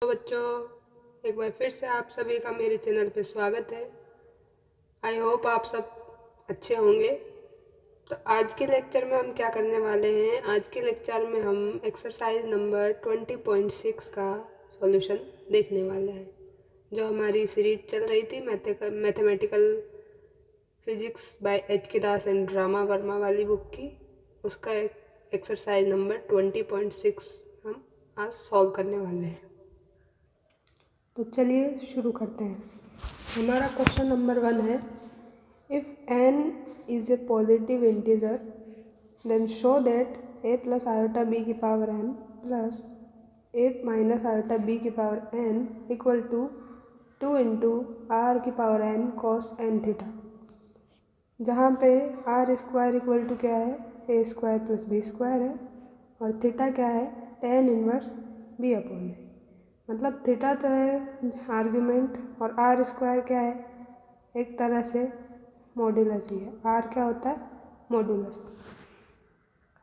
तो बच्चों, एक बार फिर से आप सभी का मेरे चैनल पे स्वागत है। आई होप आप सब अच्छे होंगे। तो आज के लेक्चर में हम क्या करने वाले हैं, आज के लेक्चर में हम एक्सरसाइज नंबर 20.6 का सॉल्यूशन देखने वाले हैं, जो हमारी सीरीज चल रही थी मैथमेटिकल फिजिक्स बाय एच के दास एंड ड्रामा वर्मा वाली बुक की। उसका एक्सरसाइज नंबर 20.6 हम आज सॉल्व करने वाले हैं। तो चलिए शुरू करते हैं। हमारा क्वेश्चन नंबर 1 है, if n is a positive integer then show that a plus iota b की power n plus a minus iota b की power n equal to 2 into R की power n cos n theta, जहाँ पे R square equal to क्या है, A square plus B square है, और theta क्या है, tan इनवर्स बी अपॉन है। मतलब थीटा तो है आर्ग्यूमेंट और आर स्क्वायर क्या है, एक तरह से मॉड्यूलस ही है। आर क्या होता है, modulus.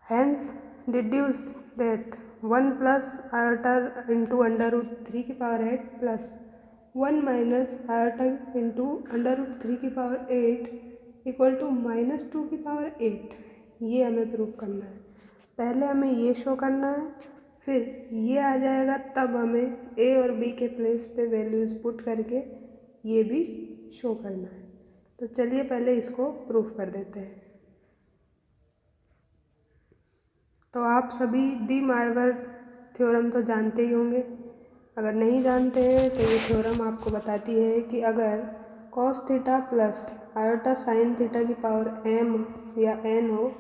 Hence deduce that 1 plus iota into under root 3 की power 8 plus 1 minus iota into under root 3 की पावर 8 इक्वल टू -2 की पावर 8। ये हमें प्रूव करना है। पहले हमें ये शो करना है, फिर ये आ जाएगा, तब हमें ए और बी के प्लेस पे वैल्यूज़ पुट करके ये भी शो करना है। तो चलिए पहले इसको प्रूफ कर देते हैं। तो आप सभी डी मायोवर थ्योरम तो जानते ही होंगे। अगर नहीं जानते हैं तो ये थ्योरम आपको बताती है कि अगर cos theta plus iota sine theta की पावर m या n हो,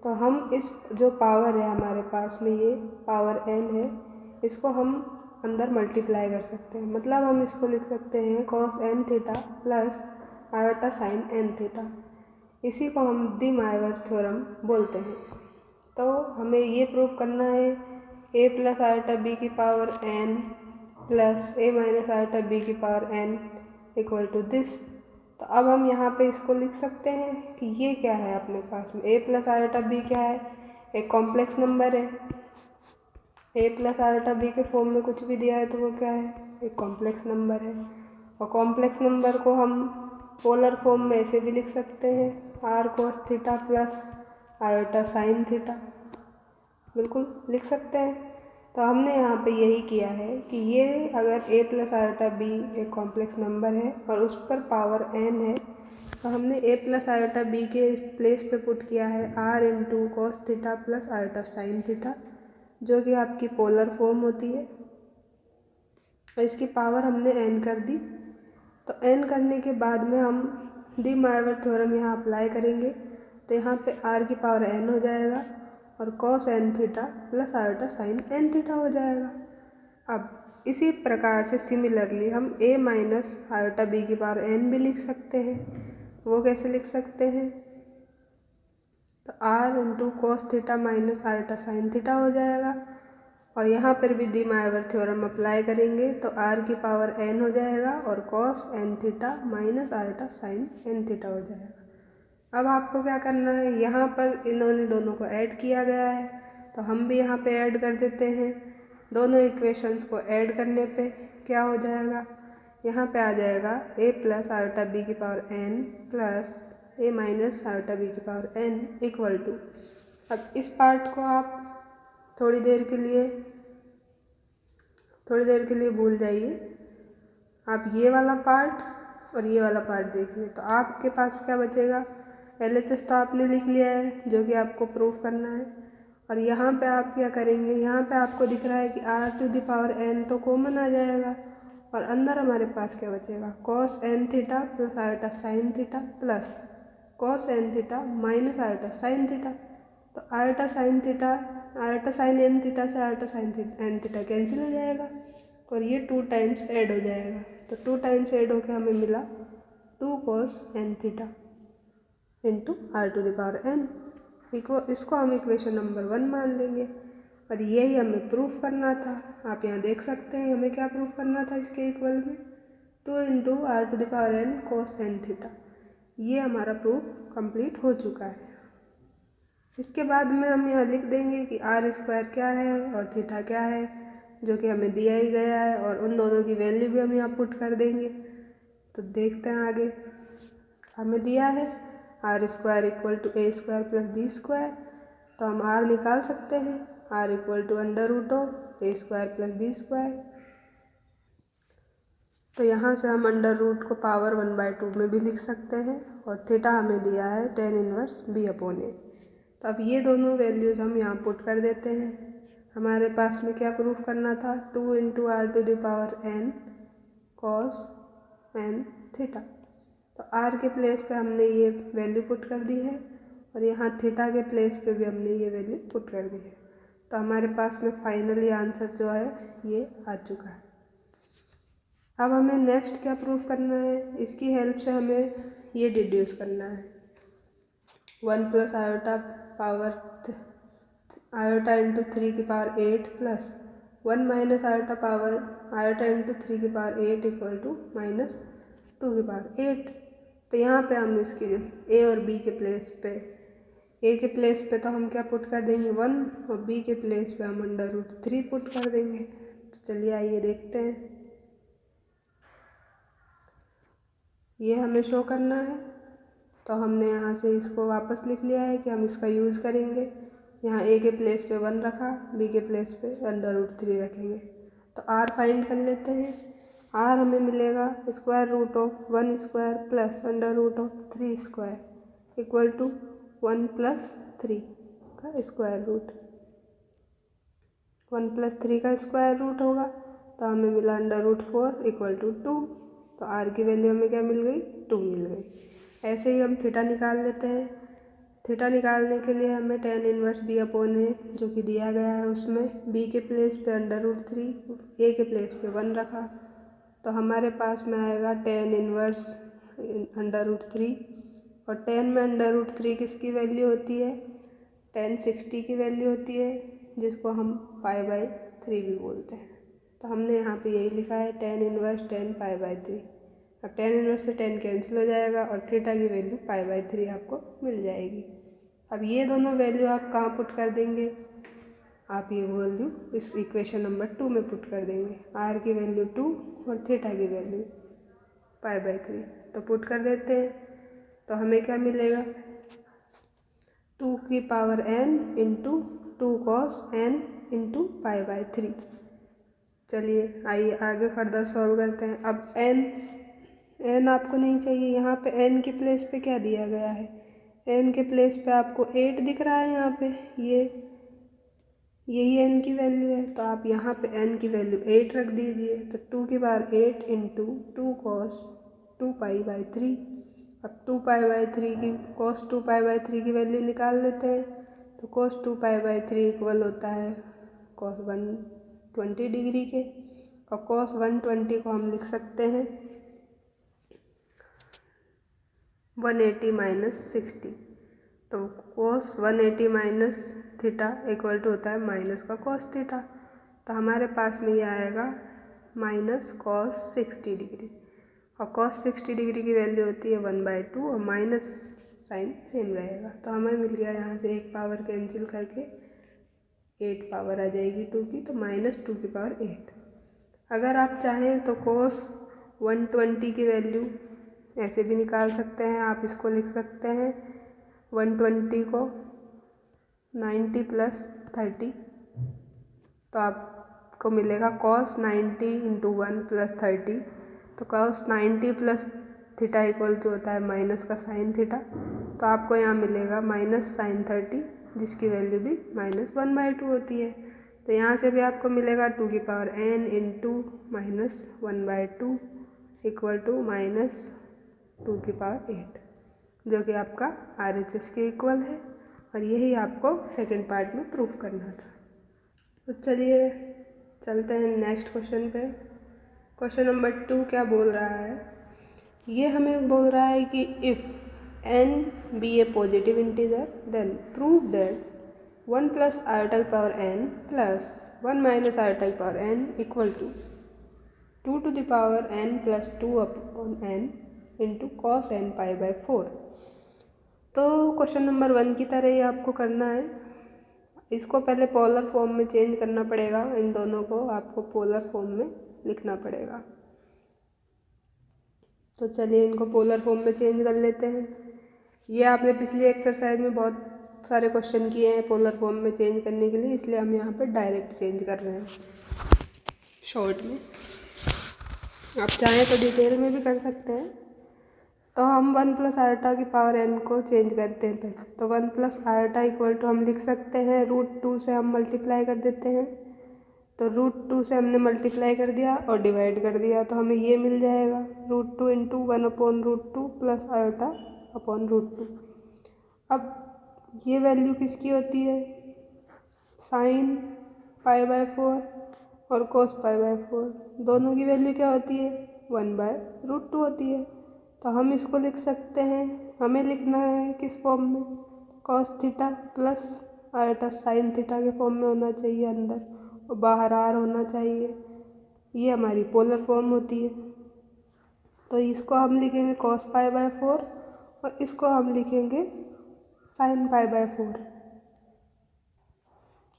तो हम इस जो पावर है हमारे पास में, ये पावर n है, इसको हम अंदर मल्टीप्लाई कर सकते हैं। मतलब हम इसको लिख सकते हैं cos n theta plus iota sine n theta. इसी को हम डी मायोवर थ्योरम बोलते हैं। तो हमें ये प्रूव करना है a प्लस आयोटा b की power n plus a minus iota b की power n equal to this. तो अब हम यहाँ पे इसको लिख सकते हैं कि ये क्या है अपने पास में, a प्लस आयोटा b क्या है, एक कॉम्प्लेक्स नंबर है। a प्लस आयोटा b के फॉर्म में कुछ भी दिया है तो वो क्या है, एक कॉम्प्लेक्स नंबर है। और कॉम्प्लेक्स नंबर को हम पोलर फॉर्म में ऐसे भी लिख सकते हैं, r cos theta plus iota sine theta, बिल्कुल लिख सकते हैं। तो हमने यहाँ पे यही किया है कि ये अगर a प्लस आयोटा b एक कॉम्प्लेक्स नंबर है और उस पर पावर n है, तो हमने a प्लस आयोटा b के प्लेस पे पुट किया है r into cos theta plus iota sine theta, जो कि आपकी पोलर फॉर्म होती है। और इसकी पावर हमने n कर दी। तो n करने के बाद में हम डी मायोवर थ्योरम यहाँ अप्लाई करेंगे, तो यहाँ पे r की पावर n हो जाएगा और cos n theta plus iota sine n theta हो जाएगा। अब इसी प्रकार से सिमिलरली हम a माइनस आयोटा b की पावर n भी लिख सकते हैं। वो कैसे लिख सकते हैं, तो r into cos theta minus iota sine theta हो जाएगा। और यहाँ पर भी डी मायोवर थ्योरम अप्लाई करेंगे तो r की पावर n हो जाएगा और cos n theta minus iota sine n theta हो जाएगा। अब आपको क्या करना है, यहाँ पर इन्होंने दोनों को ऐड किया गया है, तो हम भी यहाँ पे ऐड कर देते हैं। दोनों इक्वेशंस को ऐड करने पे क्या हो जाएगा, यहाँ पे आ जाएगा a प्लस आयोटा b की power n plus a minus iota b की पावर n इक्वल टू। अब इस पार्ट को आप थोड़ी देर के लिए भूल जाइए। आप ये वाला पार्ट और ये वाला पार्ट देखिए, तो आपके पास क्या बचेगा, LHS तो आपने लिख लिया है जो कि आपको प्रूफ करना है। और यहाँ पे आप क्या करेंगे, यहाँ पे आपको दिख रहा है कि r to the power n तो कॉमन आ जाएगा, और अंदर हमारे पास क्या बचेगा, cos n theta plus iota sine theta plus cos n theta minus iota sine theta. तो आयोटा साइन n थीटा से iota sine n theta cancel हो जाएगा और ये 2 टाइम्स ऐड हो जाएगा। तो 2 टाइम्स ऐड होकर हमें मिला 2 cos n theta into r to the power n। इसको हम इक्वेशन नंबर 1 मान लेंगे और यही हमें प्रूफ करना था। आप यहाँ देख सकते हैं हमें क्या प्रूफ करना था, इसके इक्वल में 2 into r to the power n cos n theta. ये हमारा प्रूफ कंप्लीट हो चुका है। इसके बाद में हम यहाँ लिख देंगे कि आर स्क्वायर क्या है और थीटा क्या है। जो कि हमें दिया ही गया है, और उन दोनों की वैल्यू भी हम यहाँ पुट कर देंगे। तो देखते हैं आगे। हमें दिया है r square equal to a square plus B square, तो हम आर निकाल सकते हैं। R equal to under root of a square plus B square. तो यहाँ से हम अंडर रूट को पावर 1/2 में भी लिख सकते हैं, और थीटा हमें दिया है tan इनवर्स b अपॉन ए। तो अब ये दोनों वैल्यूज़ हम यहाँ पुट कर देते हैं। हमारे पास में क्या प्रूफ करना था, 2 into r to the power n cos n theta. तो r के प्लेस पे हमने ये वैल्यू पुट कर दी है, और यहाँ थीटा के प्लेस पे भी हमने ये वैल्यू पुट कर दी है। तो हमारे पास में फाइनली आंसर जो है ये आ चुका है। अब हमें नेक्स्ट क्या प्रूफ करना है, इसकी हेल्प से हमें ये डिड्यूस करना है। 1 plus iota power iota into 3 की power 8 plus 1 minus iota power iota into 3 की पावर 8 इक्वल टू माइनस 2 की पावर 8। तो यहाँ पे हम इसकी ए और बी के प्लेस पे, ए के प्लेस पे तो हम क्या पुट कर देंगे 1, और बी के प्लेस पे हम अंडर रूट 3 पुट कर देंगे। तो चलिए आइए देखते हैं। ये हमें शो करना है, तो हमने यहाँ से इसको वापस लिख लिया है कि हम इसका यूज़ करेंगे। यहाँ ए के प्लेस पे 1 रखा, बी के प्लेस पे अंडर रूट 3 रखेंगे। तो आर फाइंड कर लेते हैं। आर हमें मिलेगा square root of 1 square plus under root of 3 square equal to 1 plus 3 का स्क्वायर रूट। 1 प्लस 3 का स्क्वायर रूट होगा, तो हमें मिला अंडर रूट 4 इक्वल टू 2। तो आर की वैल्यू हमें क्या मिल गई, 2 मिल गई। ऐसे ही हम थीटा निकाल लेते हैं। थीटा निकालने के लिए हमें tan इनवर्स बी अपॉन ए जो कि दिया गया है, उसमें बी के प्लेस पे अंडर रूट 3, ए के प्लेस पे 1 रखा, तो हमारे पास में आएगा tan इनवर्स अंडर रूट 3। और tan में अंडर रूट 3 किसकी वैल्यू होती है, tan 60 की वैल्यू होती है, जिसको हम π/3 भी बोलते हैं। तो हमने यहाँ पे यही लिखा है tan इनवर्स tan π/3। अब tan इनवर्स से tan कैंसिल हो जाएगा, और थीटा की वैल्यू π/3 आपको मिल जाएगी। अब ये दोनों वैल्यू आप कहाँ पुट कर देंगे, आप ये वैल्यू इस इक्वेशन नंबर 2 में पुट कर देंगे। r की वैल्यू 2 और थीटा की वैल्यू π/3, तो पुट कर देते हैं। तो हमें क्या मिलेगा, 2 की power n into 2 cos n into π/3। चलिए आइए आगे फर्दर सॉल्व करते हैं। अब n आपको नहीं चाहिए, यहाँ पे n के प्लेस पे क्या दिया गया है, n के प्लेस पे आपको 8 दिख रहा है, यहाँ पे यही n की वैल्यू है, तो आप यहाँ पे n की वैल्यू 8 रख दीजिए। तो 2 की पावर 8 इंटू 2 cos 2π/3। अब 2π/3 की cos 2π/3 की वैल्यू निकाल लेते हैं। तो cos 2π/3 इक्वल होता है cos 120 डिग्री के, और cos 120 को हम लिख सकते हैं 180 माइनस 60। तो cos 180 minus theta equal to होता है माइनस का cos थीटा। तो हमारे पास में ये आएगा माइनस cos 60 डिग्री, और cos 60 डिग्री की वैल्यू होती है 1/2, और माइनस साइन सेम रहेगा। तो हमें मिल गया यहाँ से एक पावर कैंसिल करके 8 पावर आ जाएगी 2 की, तो -2 की पावर 8। अगर आप चाहें तो cos 120 की वैल्यू ऐसे भी निकाल सकते हैं। आप इसको लिख सकते हैं 120 को 90 प्लस 30, तो आपको मिलेगा cos 90 इंटू 1 प्लस 30। तो cos 90 plus theta equal to होता है माइनस का साइन थीटा। तो आपको यहाँ मिलेगा माइनस साइन 30, जिसकी वैल्यू भी -1/2 होती है। तो यहाँ से भी आपको मिलेगा 2 की power n into -1/2 equal to -2 की पावर 8, जो कि आपका RHS के इक्वल है। और यही आपको सेकंड पार्ट में प्रूफ करना था। तो चलिए चलते हैं नेक्स्ट क्वेश्चन पे। क्वेश्चन नंबर 2 क्या बोल रहा है, ये हमें बोल रहा है कि if n be a positive integer then prove that 1 plus iota power n plus 1 minus iota power n equal to 2 to the power n plus 2 upon n into cos n π/4। तो क्वेश्चन नंबर 1 की तरह ही आपको करना है। इसको पहले polar form में change करना पड़ेगा, इन दोनों को आपको पोलर फॉर्म में लिखना पड़ेगा। तो चलिए इनको पोलर फॉर्म में चेंज कर लेते हैं। ये आपने पिछली एक्सरसाइज में बहुत सारे क्वेश्चन किए हैं पोलर फॉर्म में चेंज करने के लिए, इसलिए हम यहाँ पर डायरेक्ट चेंज कर रहे हैं शॉर्ट में। आप चाहें तो डिटेल में भी कर सकते हैं। तो हम 1 प्लस आयोटा की पावर n को चेंज करते हैं पहले। तो 1 प्लस आयोटा इक्वल टू हम लिख सकते हैं √2 से हम मल्टीप्लाई कर देते हैं। तो √2 से हमने मल्टीप्लाई कर दिया और डिवाइड कर दिया, तो हमें ये मिल जाएगा √2 इंटू 1/√2 प्लस आयोटा अपॉन √2। अब ये वैल्यू किसकी होती है? साइन π/4 और cos π/4, दोनों की वैल्यू क्या होती है? 1/√2 होती है। तो हम इसको लिख सकते हैं, हमें लिखना है किस फॉर्म में? cos theta plus iota sine theta के फॉर्म में होना चाहिए अंदर, और बाहर r होना चाहिए। ये हमारी पोलर फॉर्म होती है। तो इसको हम लिखेंगे cos π/4 और इसको हम लिखेंगे साइन π/4।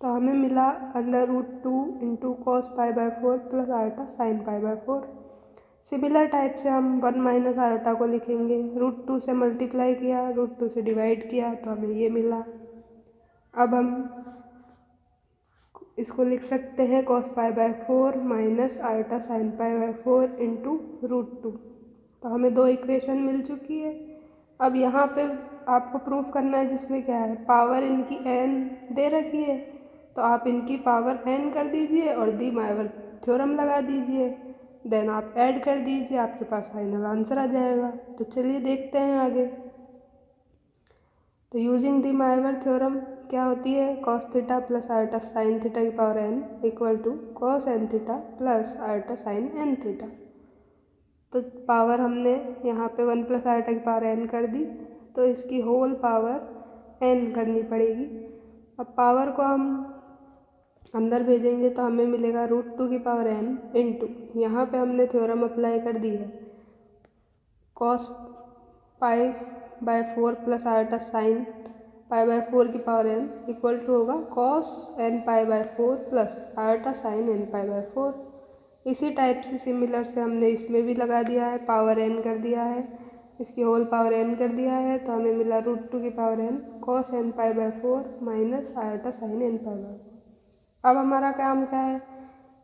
तो हमें मिला √2 into cos π/4 plus iota sine π/4। Similar type से हम 1 माइनस आयोटा को लिखेंगे, √2 से मल्टीप्लाई किया, √2 से डिवाइड किया, तो हमें ये मिला। अब हम इसको लिख सकते हैं cos π/4 minus iota sine π/4 into √2। तो हमें दो इक्वेशन मिल चुकी है। अब यहाँ पे आपको प्रूफ करना है जिसमें क्या है, पावर इनकी n दे रखी है, तो आप इनकी पावर n कर दीजिए और डी माइवर थ्योरम लगा दीजिए, देन आप ऐड कर दीजिए, आपके पास फाइनल आंसर आ जाएगा। तो चलिए देखते हैं आगे। तो यूजिंग डी माइवर थ्योरम क्या होती है? cos theta plus iota sine theta की power n equal to cos n theta plus iota sine n theta. तो पावर हमने यहाँ पे 1 प्लस आयोटा की पावर n कर दी, तो इसकी होल पावर n करनी पड़ेगी। अब पावर को हम अंदर भेजेंगे तो हमें मिलेगा √2 की पावर n इंटू, यहाँ पे हमने थ्योरम अप्लाई कर दी है, cos π/4 प्लस आयोटा साइन π/4 की पावर n इक्वल टू होगा cos n π/4 plus iota sine n π/4। इसी टाइप से सिमिलर से हमने इसमें भी लगा दिया है, पावर n कर दिया है, इसकी होल पावर n कर दिया है, तो हमें मिला √2 की power n cos n π/4 minus iota sine n π/4। अब हमारा काम क्या है?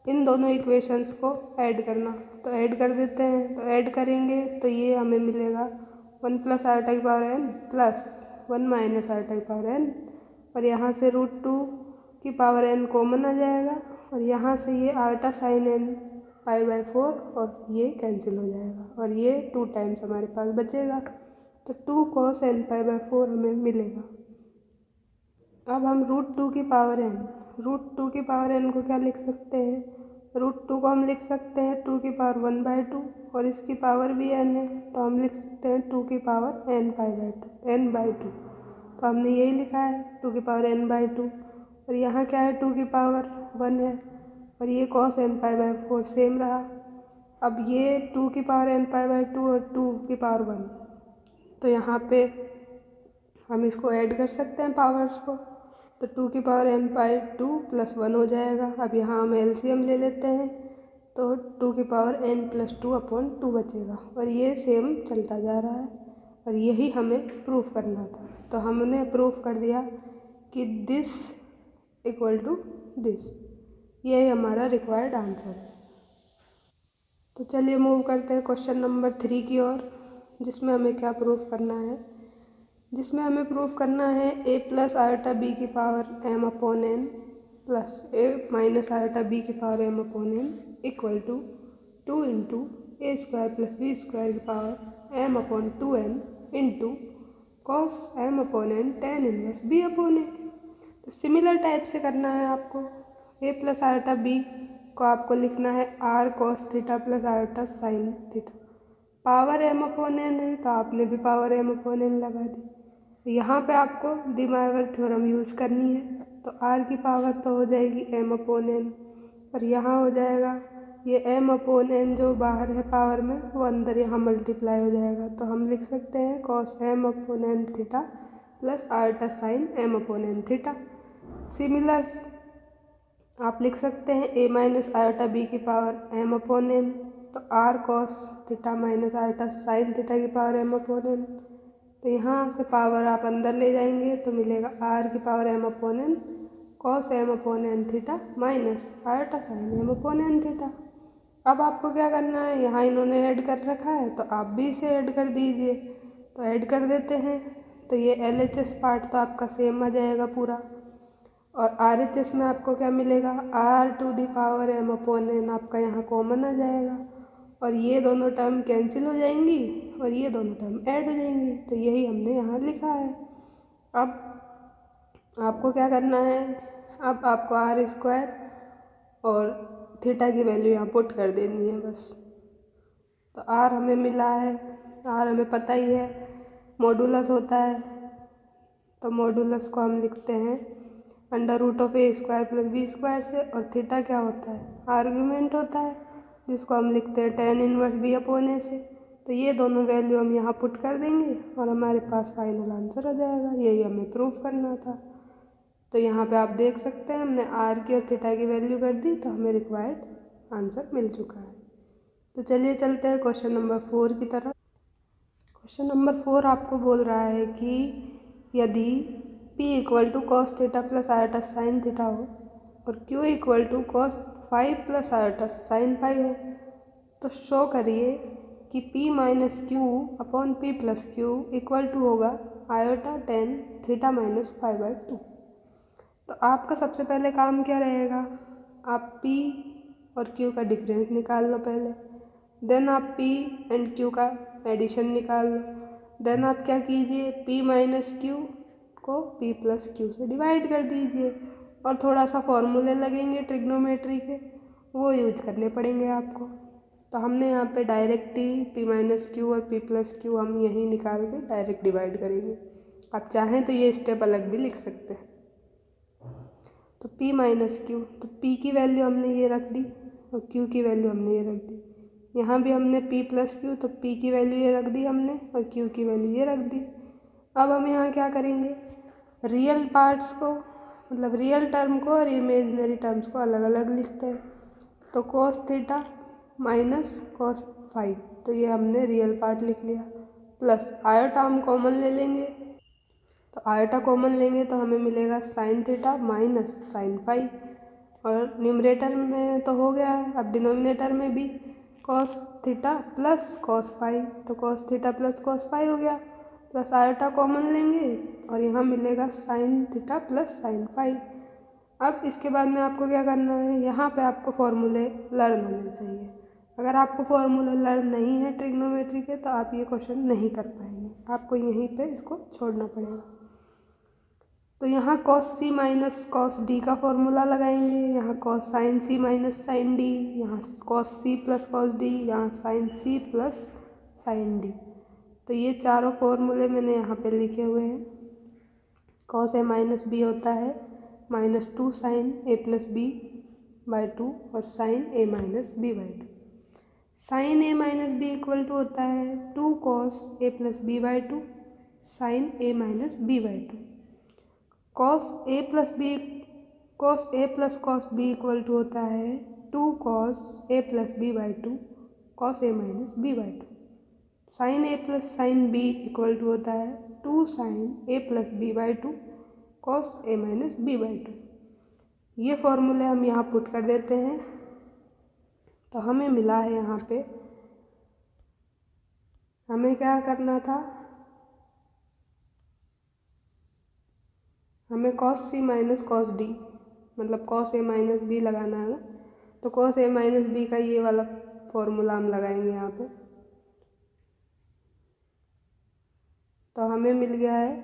इन दोनों इक्वेशंस को ऐड करना। तो ऐड कर देते हैं। तो ऐड करेंगे तो ये हमें मिलेगा 1 प्लस आयोटा की power n plus 1 minus iota की पावर n, और यहाँ से √2 की पावर n कॉमन आ जाएगा, और यहाँ से ये आयोटा साइन n π/4 और ये कैंसिल हो जाएगा, और ये 2 टाइम्स हमारे पास बचेगा। तो 2 cos n π/4 हमें मिलेगा। अब हम √2 की पावर n को क्या लिख सकते हैं? √2 को हम लिख सकते हैं 2 की पावर 1/2, और इसकी पावर भी n है, तो हम लिख सकते हैं 2 की पावर n/2। तो हमने यही लिखा है 2 की पावर n/2, और यहाँ क्या है 2 की पावर 1 है, और ये cos n π/4 सेम रहा। अब ये 2 की पावर n π/2 और 2 की पावर 1, तो यहाँ पे हम इसको ऐड कर सकते हैं पावर्स को। तो 2 की पावर n/2 प्लस 1 हो जाएगा। अब यहाँ हम एलसीएम ले लेते हैं, तो 2 की पावर n प्लस 2/2 बचेगा, और ये सेम चलता जा रहा है, और यही हमें प्रूफ करना था। तो हमने प्रूफ कर दिया कि दिस इक्वल टू दिस, यही हमारा रिक्वायर्ड आंसर है। तो चलिए मूव करते हैं क्वेश्चन नंबर 3 की ओर, जिसमें हमें क्या प्रूफ करना है? जिसमें हमें प्रूफ करना है a प्लस आयोटा b की पावर m/n प्लस a माइनस आयोटा b की power m/n equal to 2 into a square plus b square की power m/2n into cos m/n tan inverse b/a। तो सिमिलर टाइप से करना है आपको। a प्लस आयोटा b को आपको लिखना है r cos theta plus iota sine theta. Power m/n है, तो आपने भी पावर m/n लगा दी। यहाँ पे आपको डी माइवर थ्योरम यूज़ करनी है, तो r की पावर तो हो जाएगी m/n, और यहाँ हो जाएगा ये m/n जो बाहर है पावर में, वो अंदर यहाँ मल्टीप्लाई हो जाएगा। तो हम लिख सकते हैं cos m/n theta plus iota sign m/n theta. Similars आप लिख सकते हैं a माइनस आयोटा b की पावर m अपॉन n, तो r cos theta minus iota sine theta की पावर m अपॉन n। तो यहाँ से पावर आप अंदर ले जाएंगे तो मिलेगा r की power m upon n cos m upon n theta minus iota sine m upon n theta. अब आपको क्या करना है, यहाँ इन्होंने ऐड कर रखा है तो आप भी इसे ऐड कर दीजिए। तो ऐड कर देते हैं तो ये LHS पार्ट तो आपका सेम आ जाएगा पूरा, और RHS में आपको क्या मिलेगा, r to the power m upon n आपका यहाँ कॉमन आ जाएगा, और ये दोनों टर्म कैंसिल हो जाएंगी और ये दोनों टर्म ऐड हो जाएंगी। तो यही हमने यहाँ लिखा है। अब आपको क्या करना है, अब आपको r स्क्वायर और थीटा की वैल्यू यहाँ पुट कर देनी है बस। तो r हमें मिला है, r हमें पता ही है मॉडुलस होता है, तो मॉडुलस को हम लिखते हैं under root of a square plus b square से, और थीटा क्या होता है, आर्ग्यूमेंट होता है जिसको हम लिखते हैं tan inverse b upon a से। तो ये दोनों वैल्यू हम यहाँ पुट कर देंगे और हमारे पास फाइनल आंसर आ जाएगा। यही हमें प्रूफ करना था। तो यहाँ पे आप देख सकते हैं हमने r की और थीटा की वैल्यू कर दी, तो हमें रिक्वायर्ड आंसर मिल चुका है। तो चलिए चलते हैं क्वेश्चन नंबर 4 की तरफ। क्वेश्चन नंबर 4 आपको बोल रहा है कि यदि p equal to cos theta plus iota sine theta हो और q equal to cos five plus iota sine five हो, तो शो करिए कि p minus q upon p plus q equal to होगा आयोटा टेन थीटा माइनस 5/2। तो आपका सबसे पहले काम क्या रहेगा, आप p और q का डिफरेंस निकाल लो पहले, देन आप p एंड q का एडिशन निकाल लो, देन आप क्या कीजिए p माइनस क्यू को p प्लस क्यू से डिवाइड कर दीजिए, और थोड़ा सा फॉर्मूले लगेंगे ट्रिग्नोमेट्री के, वो यूज करने पड़ेंगे आपको। तो हमने यहाँ पे डायरेक्ट ही p माइनस क्यू और p प्लस क्यू हम यहीं निकाल के डायरेक्ट डिवाइड करेंगे। आप चाहें तो ये स्टेप अलग भी लिख सकते हैं। तो p माइनस क्यू, तो p की वैल्यू हमने ये रख दी और q की वैल्यू हमने ये रख दी। यहाँ भी हमने p प्लस क्यू, तो p की वैल्यू ये रख दी हमने और q की वैल्यू ये रख दी। अब हम यहाँ क्या करेंगे, रियल पार्ट्स को मतलब रियल टर्म को और इमेजिनरी टर्म्स को अलग अलग लिखते हैं। तो cos theta minus cos five, तो ये हमने रियल पार्ट लिख लिया, प्लस आयोटा हम कॉमन ले लेंगे, तो आयोटा कॉमन लेंगे तो हमें मिलेगा sine theta minus sine five, और न्यूमरेटर में तो हो गया है, अब डिनोमिनेटर में भी cos theta plus cos five, तो cos theta plus cos five हो गया, प्लस आयोटा कॉमन लेंगे और यहाँ मिलेगा sine theta plus sine five. अब इसके बाद में आपको क्या करना है, यहाँ पे आपको फॉर्मूले लर्न होने चाहिए। अगर आपको फॉर्मूले लर्न नहीं है ट्रिग्नोमेट्री के तो आप ये क्वेश्चन नहीं कर पाएंगे, आपको यहीं पे इसको छोड़ना पड़ेगा। तो यहाँ cos C minus cos D का फॉर्मूला लगाएंगे, यहाँ कॉस साइन सी माइनस साइन डी, यहाँ कॉस सी प्लस कॉस डी, यहाँ sine C plus sine D. तो ये चारों फॉर्मूले मैंने यहाँ पे लिखे हुए हैं। कॉस ए माइनस बी होता है -2 sine a plus b by 2 और sine a minus b by 2। Sine a minus b equal to होता है 2 cos a plus b by 2 sine a minus b by 2। Cos a plus cos b equal to होता है 2 cos a plus b by 2 cos a minus b by 2। Sine a plus sine b equal to होता है 2 sine a plus b by 2 cos a minus b by 2। ये फॉर्मूले हम यहाँ put कर देते हैं, तो हमें मिला है यहाँ पे, हमें क्या करना था, हमें cos C minus cos D मतलब कॉस ए माइनस बी लगाना है ना, तो कॉस ए माइनस बी का ये वाला फॉर्मूला हम लगाएंगे यहाँ पे। तो हमें मिल गया है,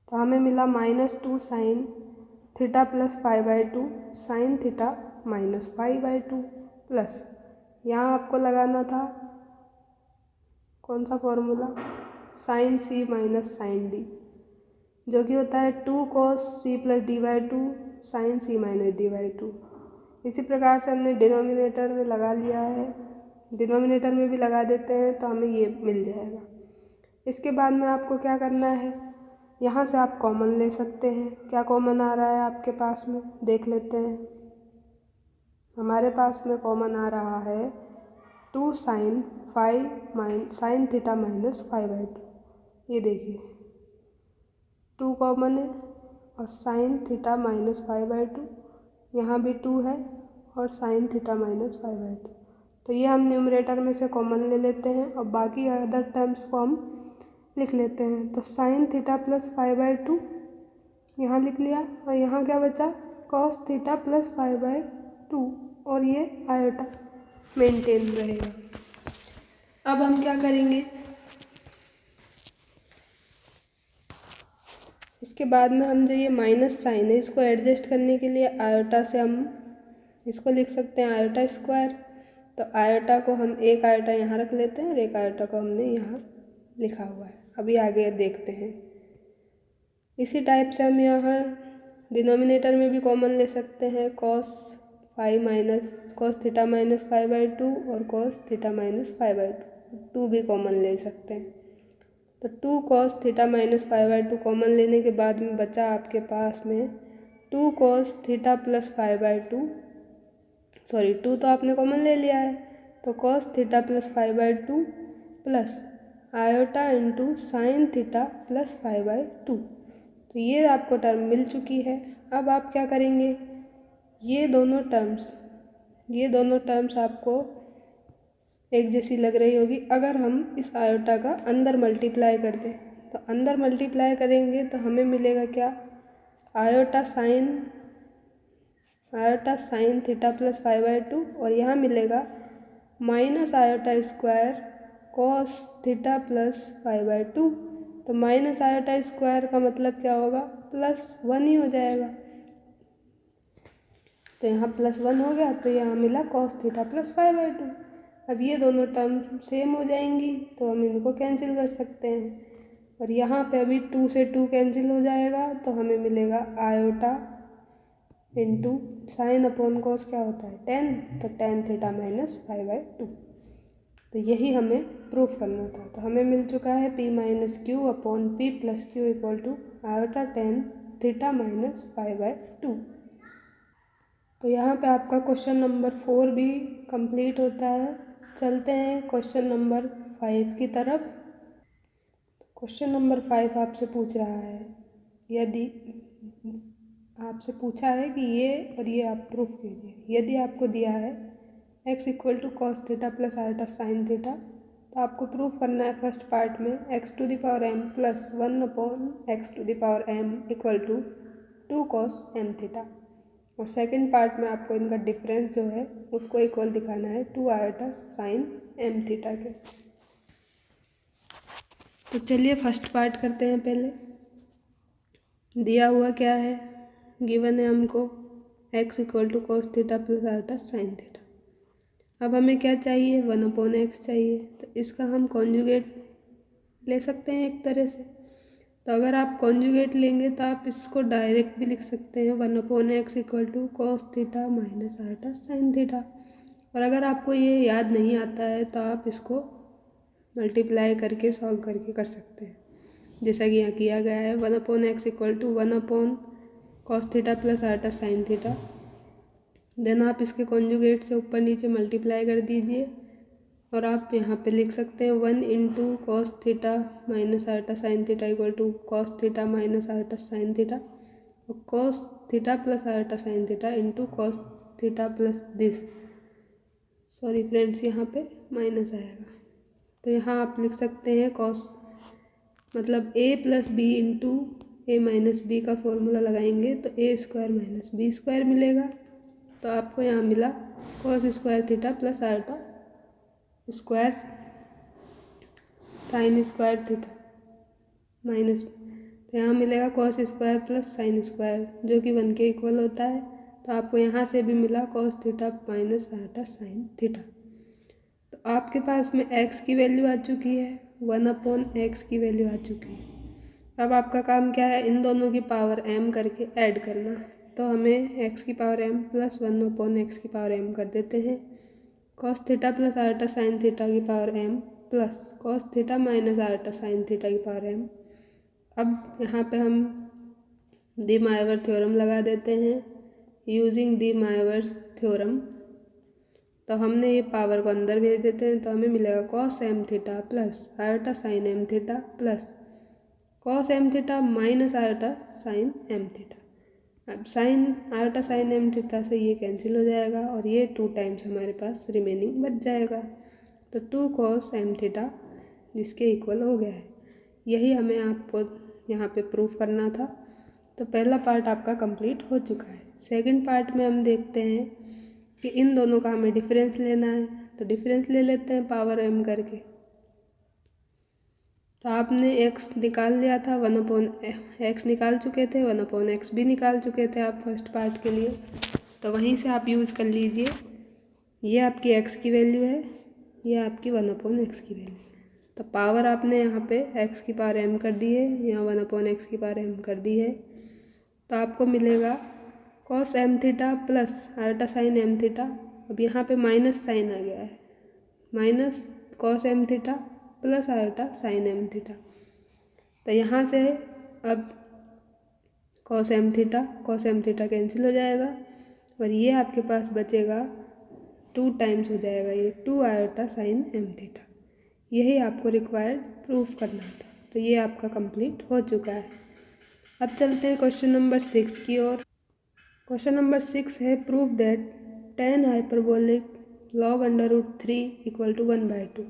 तो हमें मिला -2 sine theta plus 5/2 sine theta minus 5/2 plus, यहाँ आपको लगाना था कौन सा फॉर्मूला, साइन सी माइनस साइन डी, जो कि होता है 2 cos C plus d by 2 sine C minus d by 2। इसी प्रकार से हमने डिनोमिनेटर में लगा लिया है, डिनोमिनेटर में भी लगा देते हैं तो हमें ये मिल जाएगा। इसके बाद में आपको क्या करना है, यहाँ से आप कॉमन ले सकते हैं। क्या कॉमन आ रहा है आपके पास में, देख लेते हैं। हमारे पास में कॉमन आ रहा है 2 sin थीटा माइनस 5/2। ये देखिए 2 कॉमन है और sin थीटा माइनस 5/2, यहाँ भी 2 है और sin थीटा माइनस 5/2। तो ये हम न्यूमरेटर में से कॉमन ले लेते हैं और बाकी अदर टर्म्स को हम लिख लेते हैं। तो sin थीटा प्लस 5/2 यहाँ लिख लिया और यहाँ क्या बचा, cos थीटा प्लस 5/2 और ये आयोटा मेंटेन रहेगा। अब हम क्या करेंगे, इसके बाद में हम जो ये माइनस साइन है इसको एडजस्ट करने के लिए आयोटा से हम इसको लिख सकते हैं आयोटा स्क्वायर। तो आयोटा को हम एक आयोटा यहाँ रख लेते हैं और एक आयोटा को हमने यहाँ लिखा हुआ है। अभी आगे देखते हैं। इसी टाइप से हम यहाँ डिनोमिनेटर में भी कॉमन ले सकते हैं, cos थीटा माइनस 5/2 और cos थीटा माइनस 5/2 भी कॉमन ले सकते हैं। तो 2 cos थीटा माइनस 5/2 कॉमन लेने के बाद में बचा आपके पास में 2 cos थीटा प्लस 5/2, सॉरी 2 तो आपने कॉमन ले लिया है, तो cos theta plus 5/2 plus iota into sine theta plus 5/2। तो ये आपको टर्म मिल चुकी है। अब आप क्या करेंगे, ये दोनों टर्म्स आपको एक जैसी लग रही होगी। अगर हम इस आयोटा का अंदर मल्टीप्लाई कर दें, तो अंदर मल्टीप्लाई करेंगे तो हमें मिलेगा क्या, आयोटा साइन थीटा प्लस 5/2 और यहाँ मिलेगा minus iota square cos theta plus 5/2। तो माइनस आयोटा स्क्वायर का मतलब क्या होगा, +1 ही हो जाएगा। तो यहाँ +1 हो गया, तो यहाँ मिला cos थीटा प्लस 5/2। अब ये दोनों टर्म सेम हो जाएंगी तो हम इनको कैंसिल कर सकते हैं और यहाँ पे अभी 2 से 2 कैंसिल हो जाएगा तो हमें मिलेगा iota into sine upon cos क्या होता है 10, तो tan थीटा माइनस 5/2। तो यही हमें प्रूफ करना था। तो हमें मिल चुका है P minus q upon P plus q equal to iota tan theta minus 5/2। तो यहाँ पे आपका क्वेश्चन नंबर 4 भी कंप्लीट होता है। चलते हैं क्वेश्चन नंबर 5 की तरफ। क्वेश्चन नंबर 5 आपसे पूछ रहा है, यदि आपसे पूछा है कि ये और ये आप प्रूफ कीजिए। यदि आपको दिया है x equal to cos theta plus iota sine theta, तो आपको प्रूफ करना है फर्स्ट पार्ट में x⁴m plus 1/x⁴m equal to 2 cos m theta, और सेकंड पार्ट में आपको इनका डिफरेंस जो है उसको इक्वल दिखाना है 2 आयोटा साइन m थीटा के। तो चलिए फर्स्ट पार्ट करते हैं। पहले दिया हुआ क्या है, गिवन है हमको x equal to cos theta plus iota sine theta. अब हमें क्या चाहिए, 1/x चाहिए। तो इसका हम कॉन्जुगेट ले सकते हैं एक तरह से। तो अगर आप कॉन्जुगेट लेंगे तो आप इसको डायरेक्ट भी लिख सकते हैं 1/x equal to cos theta minus iota sine theta. और अगर आपको ये याद नहीं आता है तो आप इसको मल्टीप्लाई करके सॉल्व करके कर सकते हैं, जैसा कि यहाँ किया गया है 1/x equal to 1/cos theta plus iota sine theta. Then आप इसके कॉन्जुगेट से ऊपर नीचे मल्टीप्लाई कर दीजिए और आप यहाँ पे लिख सकते हैं 1 into cos theta minus iota sine theta equal to cos theta minus iota sine theta, और cos theta plus iota sine theta into cos theta plus this, sorry friends यहाँ पे माइनस आएगा। तो यहाँ आप लिख सकते हैं कॉस मतलब a plus b into a minus b का फॉर्मूला लगाएंगे तो a² माइनस b² मिलेगा। तो आपको यहाँ मिला cos square theta plus iota square sine square theta minus, तो यहाँ मिलेगा cos square plus sine square जो कि 1 के इक्वल होता है। तो आपको यहाँ से भी मिला cos theta minus iota sine theta. तो आपके पास में x की वैल्यू आ चुकी है, 1/x की वैल्यू आ चुकी है। अब आपका काम क्या है, इन दोनों की पावर m करके ऐड करना। तो हमें x की पावर m प्लस 1/x की पावर m कर देते हैं। Cos theta plus iota sine theta की power m plus cos theta minus iota sine theta की पावर m। अब यहाँ पे हम डी मायोवर थ्योरम लगा देते हैं। यूजिंग डी मायोवर थ्योरम तो हमने ये पावर को अंदर भेज देते हैं, तो हमें मिलेगा cos M theta plus iota sine M theta plus cos M theta minus iota sine M theta. अब sine iota sine M theta से ये कैंसिल हो जाएगा और ये 2 टाइम्स हमारे पास रिमेनिंग बच जाएगा, तो 2 कॉस एम थीटा जिसके इक्वल हो गया है। यही हमें आपको यहाँ पे प्रूफ करना था। तो पहला पार्ट आपका कंप्लीट हो चुका है। सेकंड पार्ट में हम देखते हैं कि इन दोनों का हमें डिफरेंस लेना है, तो डिफरेंस ले लेते हैं पावर एम करके। तो आपने x निकाल लिया था, 1/x निकाल चुके थे, 1/x भी निकाल चुके थे आप फर्स्ट पार्ट के लिए, तो वहीं से आप यूज़ कर लीजिए। ये आपकी x की वैल्यू है, ये आपकी 1/x की वैल्यू है। तो पावर आपने यहाँ पे x की पावर m कर दी है, यहाँ 1/x की पावर m कर दी है, तो आपको मिलेगा cos m theta plus iota sine m theta. अब यहाँ पे माइनस साइन आ गया है, minus cos m theta plus iota sine M theta. तो यहाँ से अब कॉस एम थीटा कैंसिल हो जाएगा और ये आपके पास बचेगा 2 टाइम्स हो जाएगा ये 2 आयोटा साइन एम थीटा। यही आपको रिक्वायर्ड प्रूफ करना था। तो ये आपका कंप्लीट हो चुका है। अब चलते हैं क्वेश्चन नंबर 6 की ओर। क्वेश्चन नंबर 6 है proof that tan hyperbolic log √3 = 1/2।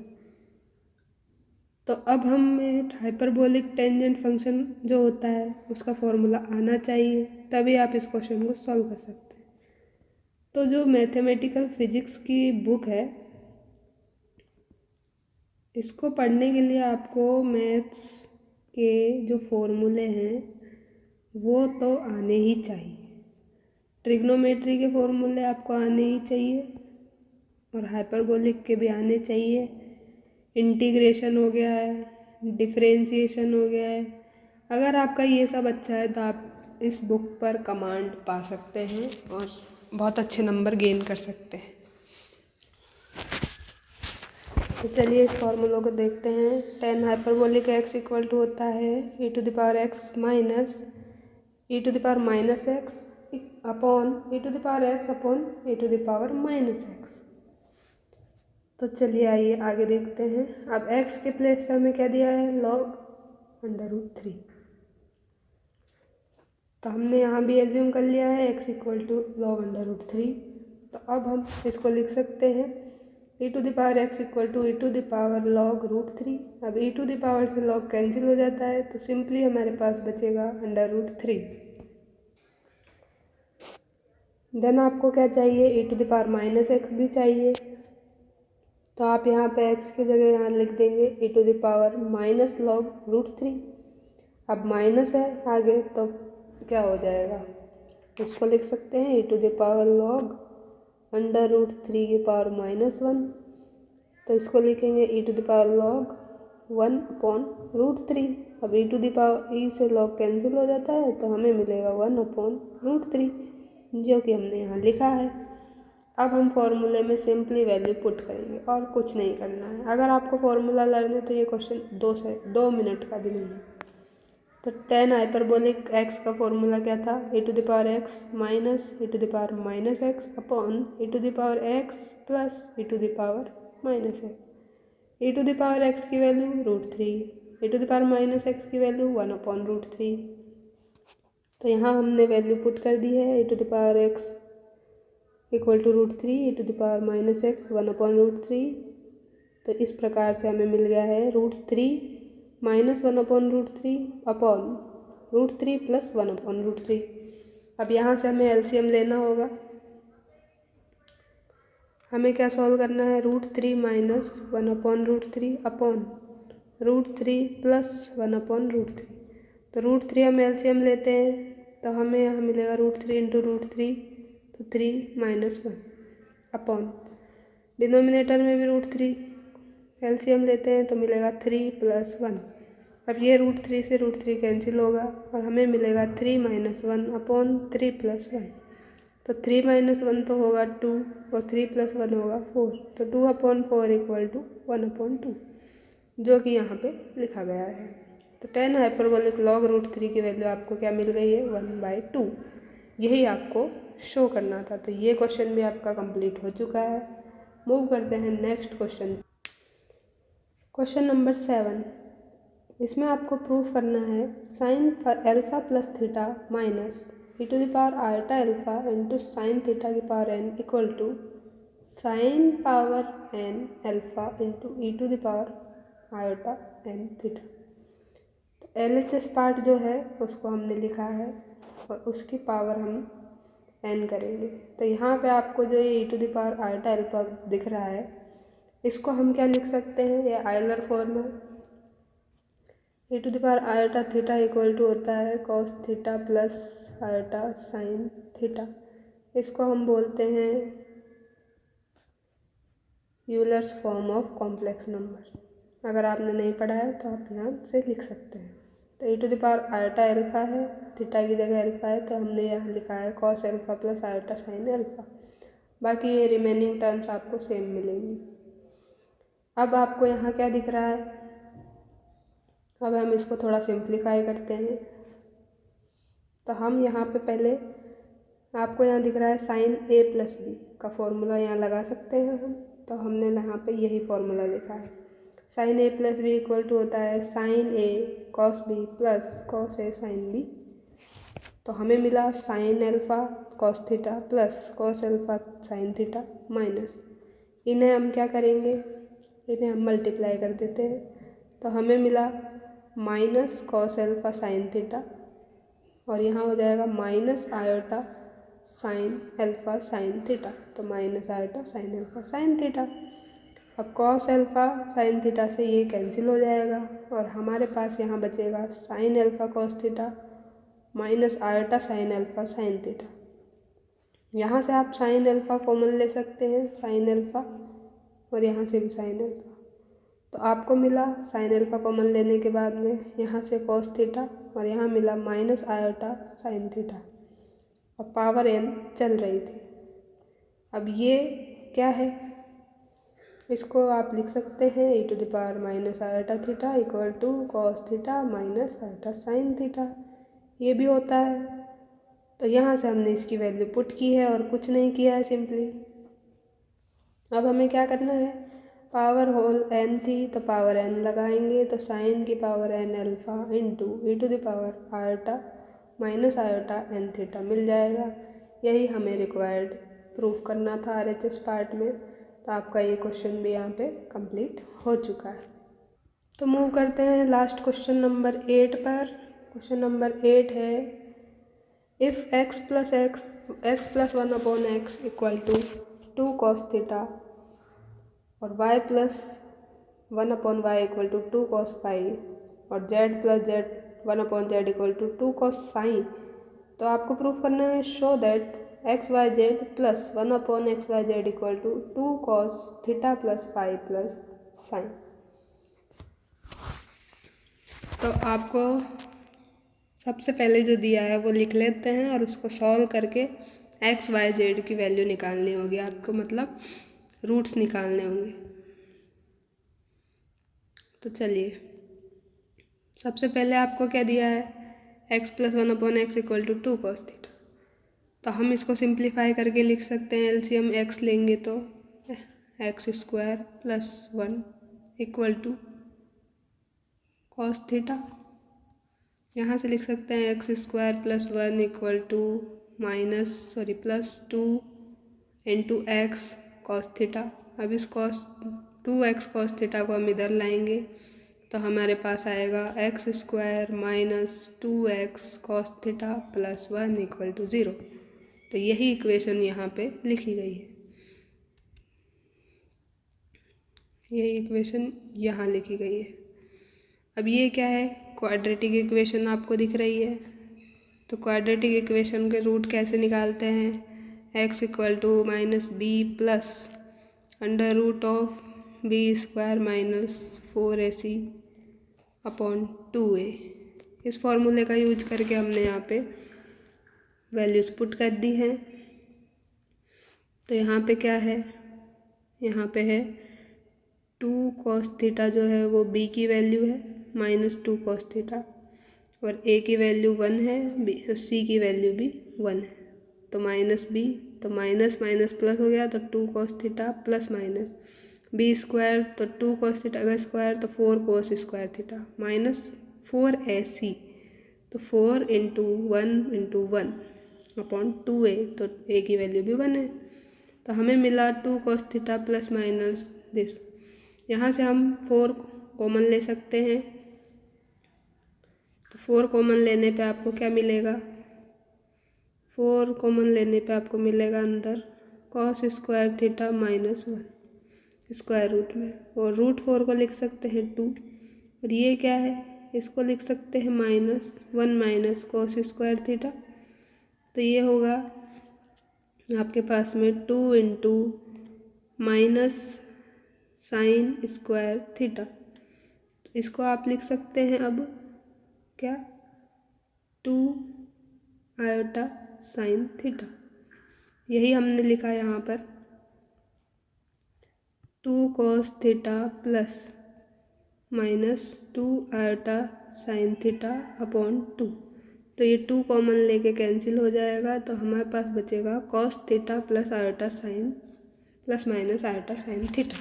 तो अब हमें हाइपरबोलिक टेंजेंट फंक्शन जो होता है उसका फॉर्मूला आना चाहिए, तभी आप इस क्वेश्चन को सॉल्व कर सकते हैं। तो जो मैथमेटिकल फिजिक्स की बुक है, इसको पढ़ने के लिए आपको मैथ्स के जो फॉर्मूले हैं वो तो आने ही चाहिए। ट्रिग्नोमेट्री के फॉर्मूले आपको आने ही चाहिए और हाइपरबोलिक के भी आने चाहिए। इंटीग्रेशन हो गया है, डिफरेंशिएशन हो गया है। अगर आपका ये सब अच्छा है तो आप इस बुक पर कमांड पा सकते हैं और बहुत अच्छे नंबर गेन कर सकते हैं। तो चलिए इस फॉर्मूलों को देखते हैं। tan hyperbolic x equal to होता है e⁻x minus e⁻x upon e⁻x upon e⁻−x। तो चलिए आइए आगे देखते हैं। अब x के प्लेस पे हमें क्या दिया है, log √3। तो हमने यहाँ भी एज्यूम कर लिया है x इक्वल टू log √3। तो अब हम इसको लिख सकते हैं e⁻x इक्वल टू e⁻log √3। अब e⁻ से log कैंसिल हो जाता है, तो सिंपली हमारे पास बचेगा √3। देन आपको क्या चाहिए, e⁻−x भी चाहिए। तो आप यहाँ पे x की जगह यहाँ लिख देंगे e⁻−log √3। अब माइनस है आगे तो क्या हो जाएगा, इसको लिख सकते हैं e⁻log √3 की पावर -1। तो इसको लिखेंगे e⁻log 1/√3। अब e से log कैंसिल हो जाता है, तो हमें मिलेगा 1/√3, जो कि हमने यहाँ लिखा है। अब हम फॉर्मूले में सिंपली वैल्यू पुट करेंगे और कुछ नहीं करना है। अगर आपको फॉर्मूला लर्न है तो ये क्वेश्चन 2 मिनट का भी नहीं है। तो tan हाइपरबोलिक x का फॉर्मूला क्या था, e⁻x minus e⁻−x upon e⁻x plus e⁻−x। e⁻x की वैल्यू √3, e⁻−x की वैल्यू 1/√3। तो यहाँ हमने वैल्यू पुट कर दी है e⁻x इक्वल टू √3, e⁻−x 1/√3। तो इस प्रकार से हमें मिल गया है √3 माइनस 1/√3 अपॉन √3 प्लस 1/√3। अब यहाँ से हमें एलसीएम लेना होगा। हमें क्या सॉल्व करना है, √3 माइनस 1/√3 अपॉन √3 प्लस 1/√3। तो √3 हम एलसीएम लेते हैं, तो हमें यहाँ मिलेगा √3 इंटू √3, तो 3 माइनस 1 अपॉन डिनोमिनेटर में भी √3 एलसीएम लेते हैं तो मिलेगा 3 प्लस 1। अब ये √3 से √3 कैंसिल होगा और हमें मिलेगा 3 माइनस 1 अपॉन 3 प्लस 1। तो 3 माइनस 1 तो होगा 2 और 3 प्लस 1 होगा 4। तो 2/4 इक्वल टू 1/2, जो कि यहाँ पे लिखा गया है। तो टेन हाइपरबोलिक लॉग रूट 3 की वैल्यू आपको क्या मिल गई है 1/2। यही आपको शो करना था। तो ये क्वेश्चन भी आपका कंप्लीट हो चुका है। मूव करते हैं नेक्स्ट क्वेश्चन। क्वेश्चन नंबर 7, इसमें आपको प्रूफ करना है sine alpha plus theta minus e to the power iota alpha into sine theta की power n equal to sine power n alpha into e to the power iota n theta. तो LHS part जो है उसको हमने लिखा है और उसकी पावर हम n करेंगे। तो यहाँ पे आपको जो ये e to the power iota alpha दिख रहा है, इसको हम क्या लिख सकते हैं, ये आयलर फॉर्म है। e to the power iota theta equal to होता है cos theta plus iota sine theta. इसको हम बोलते हैं Euler's form of complex number. अगर आपने नहीं पढ़ा है तो आप यहाँ से लिख सकते हैं। तो e to the power iota alpha है, थीटा की जगह अल्फा है, तो हमने यहाँ लिखा है cos alpha plus iota sine alpha. बाकी ये रिमेनिंग टर्म्स आपको सेम मिलेंगी। अब आपको यहाँ क्या दिख रहा है, अब हम इसको थोड़ा सिंप्लीफाई करते हैं। तो हम यहाँ पे पहले आपको यहाँ दिख रहा है साइन a प्लस बी का फॉर्मूला यहाँ लगा सकते हैं हम। तो हमने यहाँ पे यही फॉर्मूला लिखा है, sine a plus b equal to होता है sine a cos b plus cos a sine b। तो हमें मिला sine alpha cos theta plus cos alpha sine theta minus, इन्हें हम क्या करेंगे, इन्हें हम मल्टीप्लाई कर देते हैं। तो हमें मिला minus cos alpha sine theta और यहाँ हो जाएगा minus iota sine alpha sine theta. तो minus iota sine alpha sine theta. अब कॉस अल्फा साइन थीटा से ये कैंसिल हो जाएगा और हमारे पास यहाँ बचेगा sign alpha cos theta minus iota sine alpha sine theta. यहाँ से आप साइन अल्फा कॉमन ले सकते हैं, साइन अल्फा, और यहाँ से भी साइन अल्फा। तो आपको मिला साइन अल्फा कॉमन लेने के बाद में यहाँ से कॉस थीटा और यहाँ मिला माइनस आयोटा साइन थीटा और पावर n चल रही थी। अब ये क्या है, इसको आप लिख सकते हैं e to the power minus iota theta equal to cos theta minus iota sine theta. ये भी होता है। तो यहाँ से हमने इसकी वैल्यू पुट की है और कुछ नहीं किया है सिंपली। अब हमें क्या करना है, पावर होल n थी तो पावर n लगाएंगे, तो साइन की power n alpha into e to the power iota minus iota n theta मिल जाएगा। यही हमें रिक्वायर्ड प्रूफ करना था RHS पार्ट में। तो आपका ये क्वेश्चन भी यहाँ पे कंप्लीट हो चुका है। तो मूव करते हैं लास्ट क्वेश्चन नंबर 8 पर। क्वेश्चन नंबर 8 है if x plus 1 upon x equal to 2 cos theta और y plus 1 upon y equal to 2 cos phi और z plus z 1 upon z equal to 2 cos sine. तो आपको proof करना है show that x y z plus 1 upon x y z equal to 2 cos theta plus phi plus sine. तो आपको सबसे पहले जो दिया है वो लिख लेते हैं और उसको सॉल्व करके एक्स वाई जेड की वैल्यू निकालनी होगी आपको, मतलब रूट्स निकालने होंगे। तो चलिए, सबसे पहले आपको क्या दिया है, x plus 1 upon x equal to 2 cos theta. तो हम इसको सिंप्लीफाई करके लिख सकते हैं, एलसीएम एक्स लेंगे तो x square plus 1 equal to cos theta. यहाँ से लिख सकते हैं x square plus 1 equal to plus 2 into x cos theta. अब इस कॉस 2x कॉस थीटा को हम इधर लाएंगे तो हमारे पास आएगा x square minus 2x cos theta plus 1 equal to 0। तो यही इक्वेशन यहाँ पे लिखी गई है, यही इक्वेशन यहाँ लिखी गई है। अब ये क्या है, क्वाड्रेटिक इक्वेशन आपको दिख रही है। तो क्वाड्रेटिक इक्वेशन के रूट कैसे निकालते हैं, x equal to minus b plus under root of b square minus 4ac upon 2a। इस फॉर्मूले का यूज करके हमने यहाँ पे वैल्यूज पुट कर दी हैं। तो यहाँ पे क्या है, यहाँ पे है 2 कॉस थीटा जो है वो b की वैल्यू है माइनस 2 कॉस थीटा, और ए की वैल्यू 1 है, बी सी की वैल्यू भी 1 है, तो माइनस बी, तो माइनस माइनस प्लस हो गया, तो 2 cos theta plus minus b square, तो 2 कॉस थीटा का स्क्वायर तो 4 cos square theta minus 4 a c, तो 4 इंटू 1 अपॉन 2a, तो a की वैल्यू भी 1 है, तो हमें मिला 2 cos theta plus minus this. यहाँ से हम 4 कॉमन ले सकते हैं, तो 4 कॉमन लेने पे आपको क्या मिलेगा, 4 कॉमन लेने पे आपको मिलेगा अंदर cos square theta minus 1 square root में, और रूट 4 को लिख सकते हैं 2, और ये क्या है, इसको लिख सकते हैं -1 माइनस कॉस स्क्वायर थीटा, तो ये होगा आपके पास में 2 into minus sine square theta, तो इसको आप लिख सकते हैं अब क्या, 2 आयोटा साइन थीटा, यही हमने लिखा यहाँ पर 2 cos theta plus minus 2 iota sine theta upon 2, तो ये 2 कॉमन लेके कैंसिल हो जाएगा, तो हमारे पास बचेगा cos theta plus iota sign plus minus iota sine theta.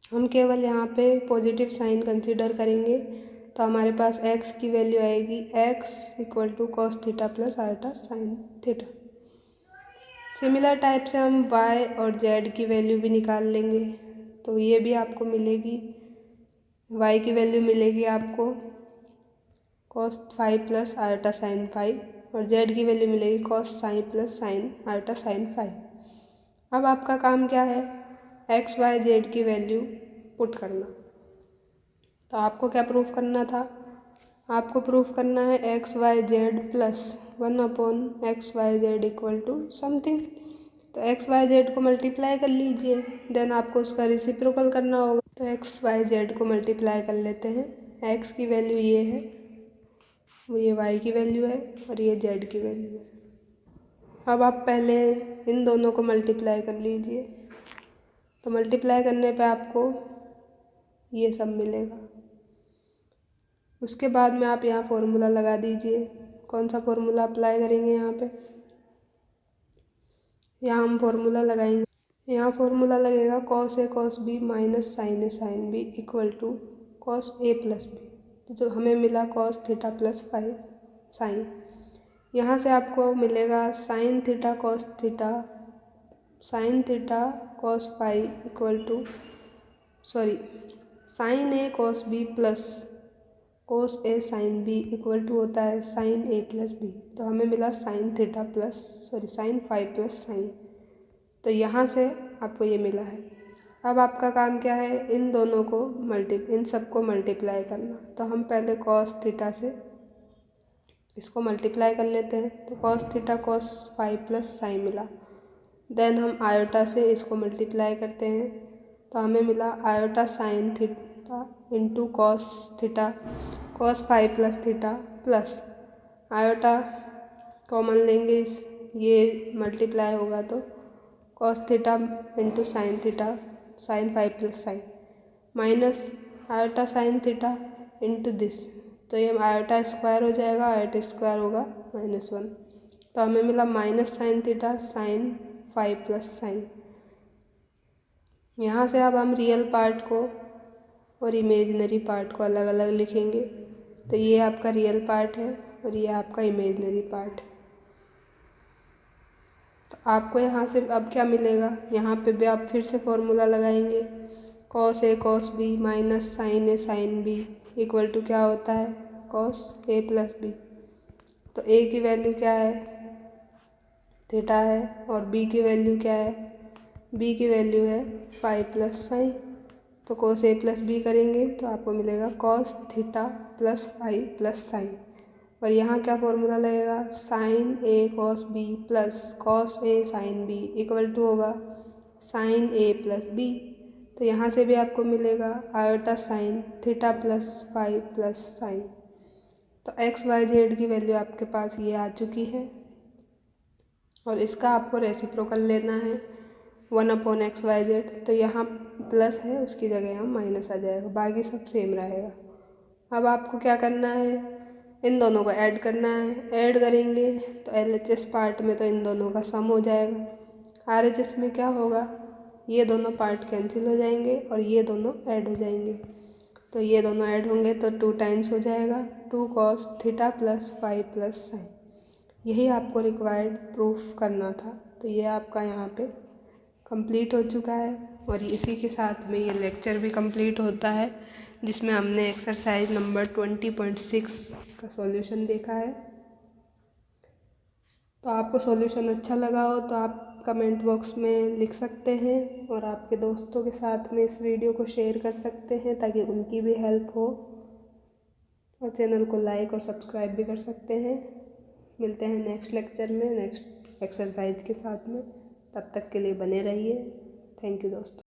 हम केवल यहाँ पे पॉजिटिव साइन कंसीडर करेंगे, तो हमारे पास x की वैल्यू आएगी x equal to cos theta plus iota sine theta. Similar type से हम y और z की वैल्यू भी निकाल लेंगे, तो ये भी आपको मिलेगी, y की वैल्यू मिलेगी आपको cos five plus iota sine five, और z की वैल्यू मिलेगी cos sine plus sign iota sine five. अब आपका काम क्या है, x y z की वैल्यू पुट करना। तो आपको क्या प्रूफ करना था, आपको प्रूफ करना है x y z plus 1 upon x y z equal to something, तो एक्स वाई जेड को मल्टीप्लाई कर लीजिए, देन आपको उसका रेसिप्रोकल करना होगा, तो एक्स वाई जेड को मल्टीप्लाई कर लेते हैं, एक्स की वैल्यू ये है, वो ये वाई की वैल्यू है, और ये जेड की वैल्यू है। अब आप पहले इन दोनों को मल्टीप्लाई कर लीजिए, तो मल्टीप्लाई करने पे आपको ये सब मिलेगा। उसके बाद में आप यहाँ फॉर्मूला लगा दीजिए, कौन सा फॉर्मूला अप्लाई करेंगे यहाँ पे, यहाँ हम फॉर्मूला लगाएंगे, यहाँ फॉर्मूला लगेगा cos a cos b minus sine a sine b equal to cos a plus b, तो जो हमें मिला cos theta plus five sine, यहाँ से आपको मिलेगा sine theta cos theta, sine theta cos five equal to sine a cos b plus cos a sine b equal to होता है साइन ए प्लस बी, तो हमें मिला साइन फाइव प्लस साइन, तो यहाँ से आपको ये मिला है। अब आपका काम क्या है, इन दोनों को इन सबको मल्टीप्लाई करना, तो हम पहले कॉस थीटा से इसको मल्टीप्लाई कर लेते हैं, तो cos theta cos five plus sign मिला, देन हम आयोटा से इसको मल्टीप्लाई करते हैं, तो हमें मिला iota sine theta into cos theta cos five plus theta plus iota common लेंगे, ये मल्टीप्लाई होगा तो cos theta into sine theta sine five plus sign minus iota sine theta into this, तो ये आयोटा स्क्वायर हो जाएगा, iota square होगा -1, तो हमें मिला minus sine theta sine five plus sign. यहाँ से अब हम रियल पार्ट को और इमेजिनरी पार्ट को अलग अलग लिखेंगे, तो ये आपका रियल पार्ट है और ये आपका इमेजिनरी पार्ट है। तो आपको यहाँ से अब क्या मिलेगा, यहाँ पे भी आप फिर से फॉर्मूला लगाएंगे, cos a cos b minus sine a sine b equal to क्या होता है कॉस ए प्लस बी, तो ए की वैल्यू क्या है थीटा है, और बी की वैल्यू क्या है, बी की वैल्यू है फाइव प्लस साइन, तो कॉस ए प्लस बी करेंगे तो आपको मिलेगा cos theta plus five plus sine, और यहाँ क्या फॉर्मूला लगेगा sine a cos b plus cos a sine b equal to होगा साइन ए प्लस बी, तो यहाँ से भी आपको मिलेगा iota sine theta plus five plus sine, तो एक्स वाई जेड की वैल्यू आपके पास ये आ चुकी है, और इसका आपको रेसिप्रोकल लेना है, 1/XYZ, तो यहाँ प्लस है उसकी जगह यहाँ माइनस आ जाएगा, बाकी सब सेम रहेगा। अब आपको क्या करना है, इन दोनों को ऐड करना है। ऐड करेंगे तो LHS पार्ट में तो इन दोनों का सम हो जाएगा। RHS में क्या होगा, ये दोनों पार्ट कैंसिल हो जाएंगे और ये दोनों ऐड हो जाएंगे। तो ये दोनों ऐड होंगे तो 2 टाइम्स हो जाएगा, 2 cos theta plus 5 plus sign. यही आपको रिक्वायर्ड प्रूफ करना था। तो ये आपका यहाँ पे कंप्लीट हो चुका है और इसी के साथ में ये लेक्चर भी कंप्लीट होता है, जिसमें हमने एक्सरसाइज नंबर 20.6 का सॉल्यूशन देखा है। तो आपको सॉल्यूशन अच्छा लगा हो तो आप कमेंट बॉक्स में लिख सकते हैं और आपके दोस्तों के साथ में इस वीडियो को शेयर कर सकते हैं ताकि उनकी भी हेल्प हो, और चैनल को लाइक और सब्सक्राइब भी कर सकते हैं। मिलते हैं नेक्स्ट लेक्चर में नेक्स्ट एक्सरसाइज के साथ में, तब तक के लिए बने रहिए। थैंक यू दोस्तों।